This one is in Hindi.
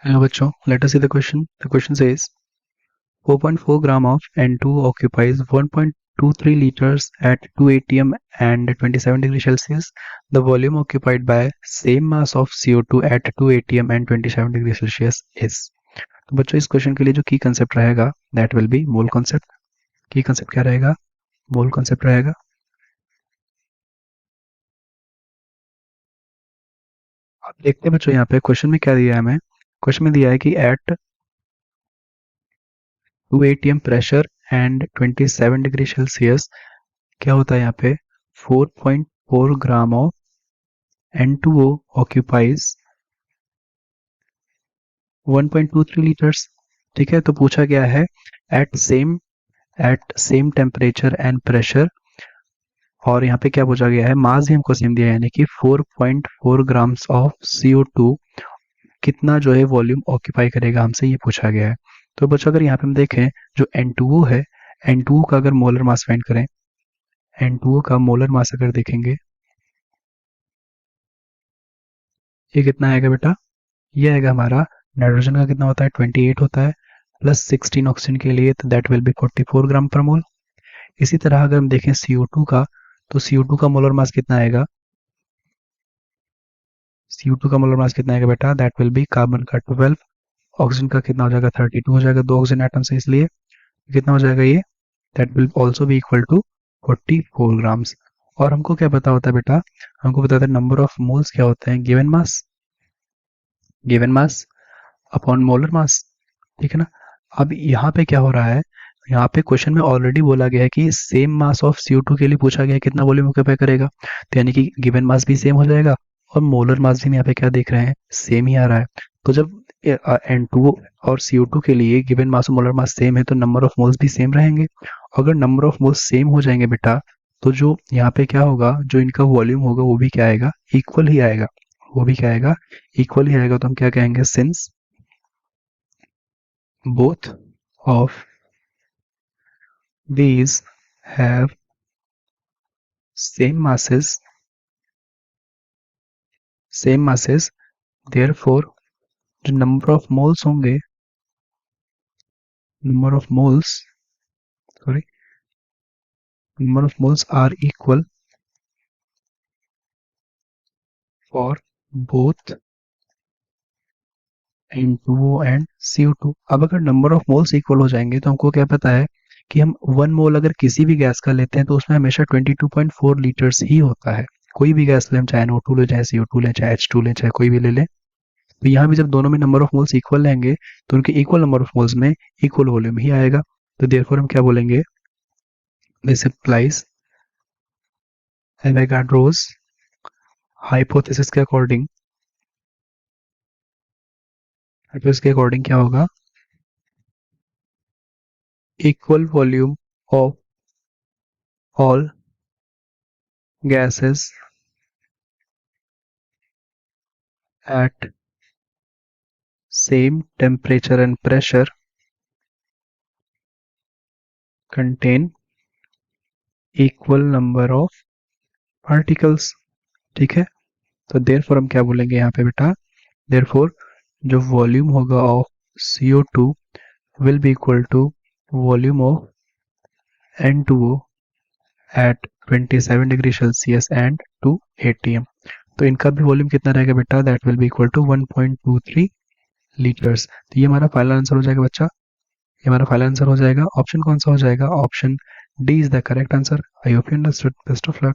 Hello बच्चों, let us see the question. The question says 4.4 gram of N2 occupies 1.23 liters at 2 atm and 27 degree Celsius. The volume occupied by same mass of CO2 at 2 atm and 27 degree Celsius is. तो बच्चों इस क्वेश्चन के लिए जो की कंसेप्ट रहेगा that will B mole concept. की कंसेप्ट क्या रहेगा? मोल कॉन्सेप्ट रहेगा. आप देखते हैं बच्चों यहाँ पे क्वेश्चन में क्या दिया है हमें. क्वेश्चन में दिया है कि at 2 atm pressure and 27 degree Celsius क्या होता है यहाँ पे 4.4 gram of N2O occupies 1.23 litres. ठीक है, तो पूछा गया है at same temperature and pressure, और यहाँ पे क्या पूछा गया है, मास भी हमको सेम दिया है यानी कि 4.4 ग्राम्स ऑफ CO2 कितना जो है वॉल्यूम ऑक्यूपाई करेगा, हमसे ये पूछा गया है. तो बच्चों अगर यहाँ पे हम देखें जो N2O है, N2O का अगर मोलर मास फाइंड करें, N2O का मोलर मास अगर देखेंगे ये कितना आएगा बेटा, ये आएगा हमारा नाइट्रोजन का कितना होता है 28 होता है, प्लस 16 ऑक्सीजन के लिए तो दैट विल बी 44 ग्राम पर मोल. इसी तरह अगर हम देखें CO2 का, तो CO2 का मोलर मास कितना आएगा, CO2 का मोलर मास कितना आएगा बेटा, दैट विल बी कार्बन का 12, ऑक्सीजन का कितना हो जाएगा 32 हो जाएगा, दो ऑक्सीजन एटम से, इसलिए कितना हो जाएगा ये, that will also be equal to 44 grams. और हमको क्या पता होता है बेटा, हमको पता होता है नंबर ऑफ मोल्स क्या होते हैं, given mass upon molar mass. ठीक है ना. अब यहाँ पे क्या हो रहा है, यहाँ पे क्वेश्चन में ऑलरेडी बोला गया है कि सेम मास ऑफ CO2 के लिए पूछा गया है कितना वॉल्यूम ऑक्यूपाई करेगा, तो यानी कि गिवन मास भी सेम हो जाएगा और मोलर मास भी हम यहाँ पे क्या देख रहे हैं, सेम ही आ रहा है. तो जब N2 और CO2 के लिए गिवन मास और मोलर मास सेम है तो नंबर ऑफ मोल्स भी सेम रहेंगे. अगर नंबर ऑफ मोल्स सेम हो जाएंगे बेटा, तो जो यहाँ पे क्या होगा, जो इनका वॉल्यूम होगा वो भी क्या आएगा, इक्वल ही आएगा. वो भी क्या आएगा, इक्वल ही आएगा. तो हम क्या कहेंगे, since both of these have same masses, therefore जो number of moles होंगे, number of moles are equal for both N2O and CO2. अब अगर नंबर ऑफ मोल्स इक्वल हो जाएंगे तो हमको क्या पता है कि हम 1 मोल अगर किसी भी गैस का लेते हैं तो उसमें हमेशा 22.4 लीटर्स ही होता है. कोई भी गैस लें, चाहे NO2 ले, चाहे CO2 ले, चाहे H2 ले, चाहे कोई भी ले लें, तो यहाँ भी जब दोनों में नंबर ऑफ मोल्स इक्वल लेंगे तो उनके इक्वल नंबर ऑफ मोल्स में इक्वल वॉल्यूम ही आएगा. तो देयरफॉर हम क्या बोलेंगे, दिस इंप्लाइज एवोगाड्रोस हाइपोथेसिस के अकॉर्डिंग, इसके अकॉर्डिंग क्या होगा, equal volume of all gases at same temperature and pressure contain equal number of particles. ठीक है, तो देयरफॉर हम क्या बोलेंगे यहाँ पे बेटा, देयरफॉर जो वॉल्यूम होगा of CO2 will be equal to volume of N2O at 27 degree Celsius and 2 atm. तो इनका भी वॉल्यूम कितना रहेगा बेटा, that will be equal to 1.23 litres. तो ये हमारा फाइनल आंसर हो जाएगा बच्चा, ये हमारा फाइनल आंसर हो जाएगा. ऑप्शन कौन सा हो जाएगा, option D is the correct answer. I hope you understood. Best of luck.